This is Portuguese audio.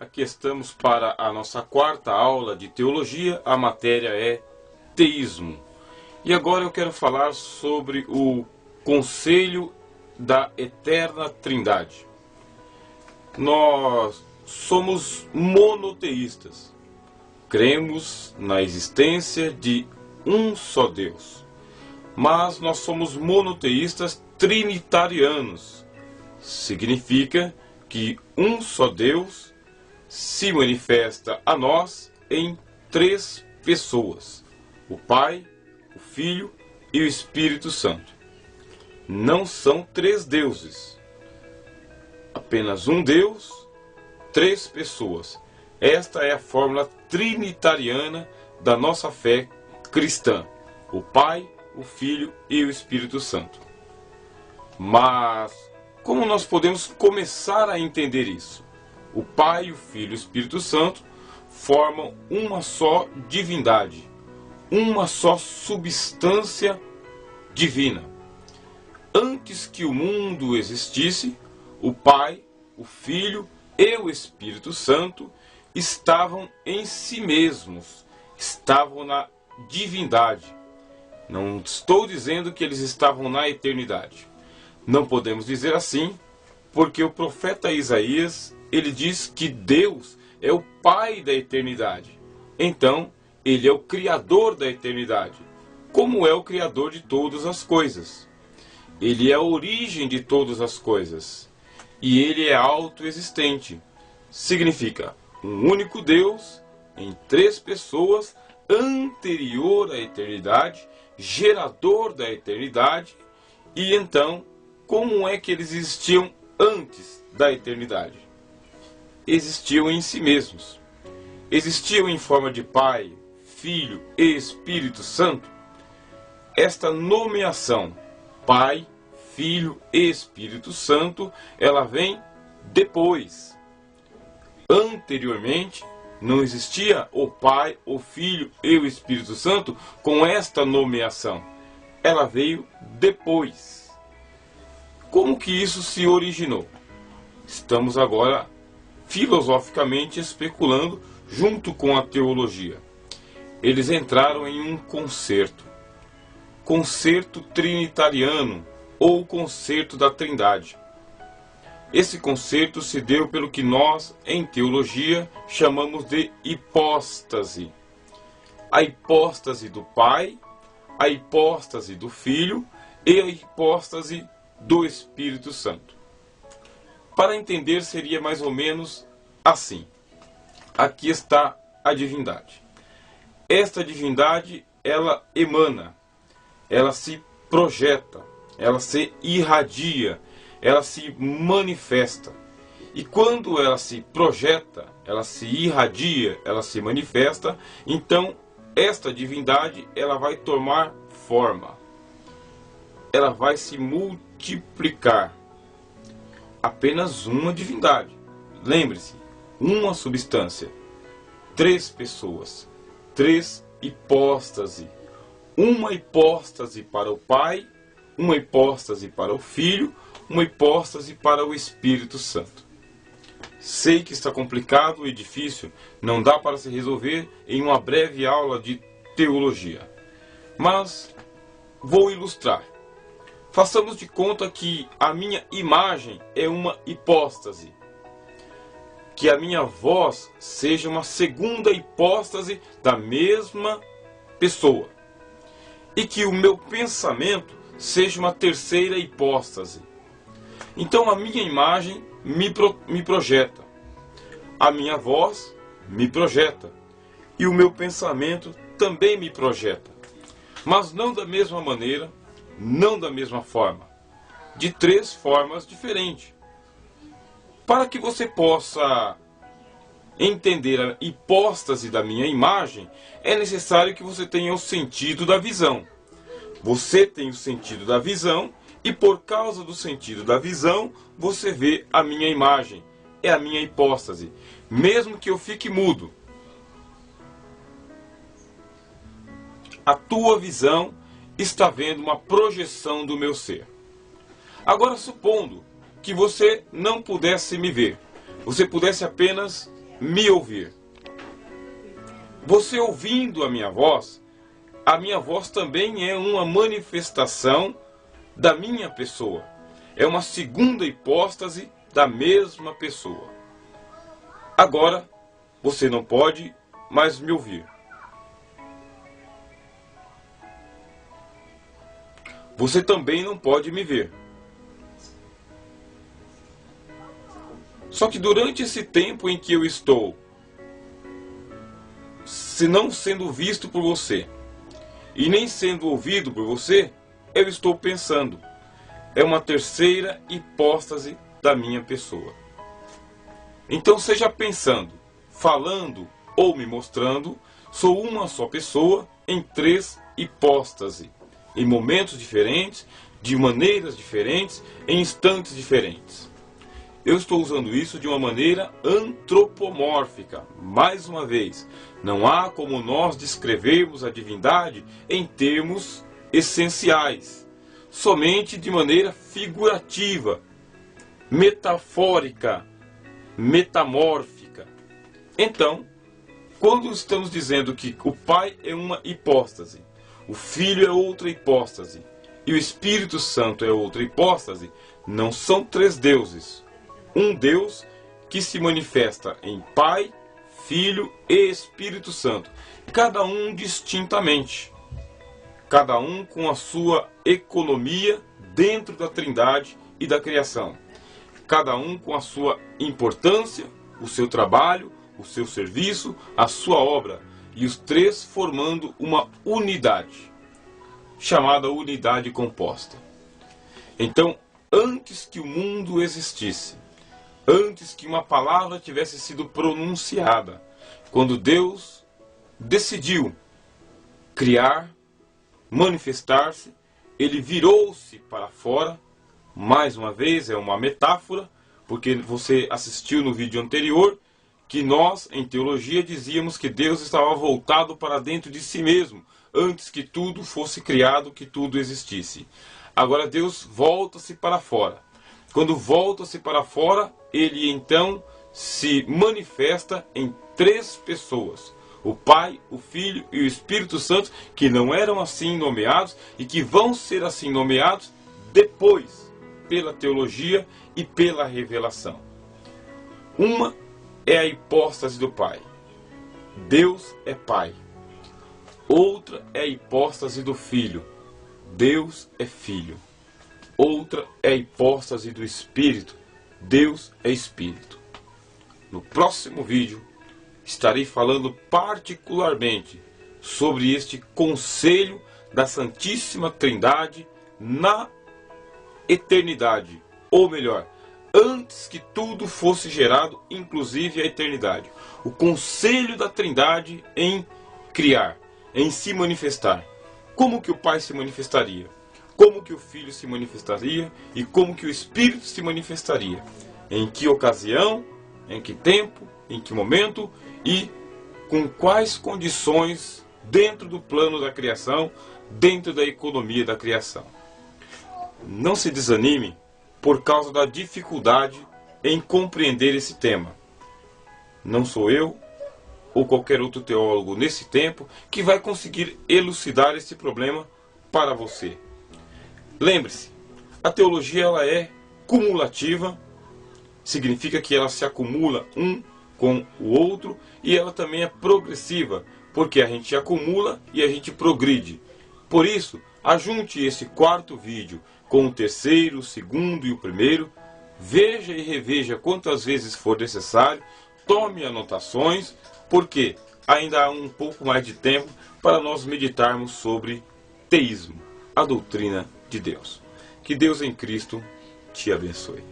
Aqui estamos para a nossa quarta aula de teologia. A matéria é teísmo. E agora eu quero falar sobre o conselho da Eterna Trindade. Nós somos monoteístas. Cremos na existência de um só Deus. Mas nós somos monoteístas trinitarianos. Significa que um só Deus se manifesta a nós em três pessoas: o Pai, o Filho e o Espírito Santo. Não são três deuses, apenas um Deus, três pessoas. Esta é a fórmula trinitariana da nossa fé cristã: o Pai, o Filho e o Espírito Santo. Mas como nós podemos começar a entender isso? O Pai, o Filho e o Espírito Santo formam uma só divindade, uma só substância divina. Antes que o mundo existisse, o Pai, o Filho e o Espírito Santo estavam em si mesmos, estavam na divindade. Não estou dizendo que eles estavam na eternidade. Não podemos dizer assim, porque o profeta Isaías, ele diz que Deus é o Pai da eternidade. Então, ele é o Criador da eternidade, como é o Criador de todas as coisas. Ele é a origem de todas as coisas. E ele é autoexistente. Significa um único Deus, em três pessoas, anterior à eternidade, gerador da eternidade. E então, como é que eles existiam antes da eternidade? Existiam em si mesmos. Existiam em forma de Pai, Filho e Espírito Santo. Esta nomeação, Pai, Filho e Espírito Santo, ela vem depois. Anteriormente, não existia o Pai, o Filho e o Espírito Santo com esta nomeação. Ela veio depois. Como que isso se originou? Estamos agora filosoficamente especulando junto com a teologia. Eles entraram em um concerto trinitariano, ou concerto da Trindade. Esse concerto se deu pelo que nós, em teologia, chamamos de hipóstase. A hipóstase do Pai, a hipóstase do Filho e a hipóstase do Espírito Santo. Para entender, seria mais ou menos assim. Aqui está a divindade. Esta divindade, ela emana, ela se projeta, ela se irradia, ela se manifesta. E quando ela se projeta, ela se irradia, ela se manifesta, então esta divindade, ela vai tomar forma. Ela vai se multiplicar. Apenas uma divindade. Lembre-se, uma substância, três pessoas, três hipóstase. Uma hipóstase para o Pai, uma hipóstase para o Filho, uma hipóstase para o Espírito Santo. Sei que está complicado e difícil, não dá para se resolver em uma breve aula de teologia. Mas vou ilustrar. Façamos de conta que a minha imagem é uma hipóstase. Que a minha voz seja uma segunda hipóstase da mesma pessoa. E que o meu pensamento seja uma terceira hipóstase. Então a minha imagem me projeta. A minha voz me projeta. E o meu pensamento também me projeta. Mas não da mesma maneira, não da mesma forma, de três formas diferentes. Para que você possa entender a hipóstase da minha imagem, é necessário que você tenha o sentido da visão. Você tem o sentido da visão e por causa do sentido da visão, você vê a minha imagem. É a minha hipóstase. Mesmo que eu fique mudo, a tua visão está vendo uma projeção do meu ser. Agora, supondo que você não pudesse me ver, você pudesse apenas me ouvir. Você ouvindo a minha voz também é uma manifestação da minha pessoa. É uma segunda hipóstase da mesma pessoa. Agora, você não pode mais me ouvir. Você também não pode me ver. Só que durante esse tempo em que eu estou, se não sendo visto por você, e nem sendo ouvido por você, eu estou pensando. É uma terceira hipóstase da minha pessoa. Então, seja pensando, falando ou me mostrando, sou uma só pessoa em três hipóstases, em momentos diferentes, de maneiras diferentes, em instantes diferentes. Eu estou usando isso de uma maneira antropomórfica. Mais uma vez, não há como nós descrevermos a divindade em termos essenciais, somente de maneira figurativa, metafórica, metamórfica. Então, quando estamos dizendo que o Pai é uma hipóstase, o Filho é outra hipóstase e o Espírito Santo é outra hipóstase, não são três deuses. Um Deus que se manifesta em Pai, Filho e Espírito Santo, cada um distintamente, cada um com a sua economia dentro da Trindade e da criação, cada um com a sua importância, o seu trabalho, o seu serviço, a sua obra, e os três formando uma unidade, chamada unidade composta. Então, antes que o mundo existisse, antes que uma palavra tivesse sido pronunciada, quando Deus decidiu criar, manifestar-se, ele virou-se para fora. Mais uma vez, é uma metáfora, porque você assistiu no vídeo anterior que nós, em teologia, dizíamos que Deus estava voltado para dentro de si mesmo, antes que tudo fosse criado, que tudo existisse. Agora Deus volta-se para fora. Quando volta-se para fora, ele então se manifesta em três pessoas: o Pai, o Filho e o Espírito Santo, que não eram assim nomeados e que vão ser assim nomeados depois, pela teologia e pela revelação. Uma é a hipóstase do Pai. Deus é Pai. Outra é a hipóstase do Filho. Deus é Filho. Outra é a hipóstase do Espírito. Deus é Espírito. No próximo vídeo estarei falando particularmente sobre este conselho da Santíssima Trindade na eternidade, ou melhor, antes que tudo fosse gerado, inclusive a eternidade. O conselho da Trindade em criar, em se manifestar. Como que o Pai se manifestaria? Como que o Filho se manifestaria? E como que o Espírito se manifestaria? Em que ocasião? Em que tempo? Em que momento? E com quais condições dentro do plano da criação, dentro da economia da criação? Não se desanime por causa da dificuldade em compreender esse tema. Não sou eu ou qualquer outro teólogo nesse tempo que vai conseguir elucidar esse problema para você. Lembre-se, a teologia ela é cumulativa, significa que ela se acumula um com o outro, e ela também é progressiva, porque a gente acumula e a gente progride. Por isso, ajunte esse quarto vídeo com o terceiro, o segundo e o primeiro, veja e reveja quantas vezes for necessário, tome anotações, porque ainda há um pouco mais de tempo para nós meditarmos sobre teísmo, a doutrina de Deus. Que Deus em Cristo te abençoe.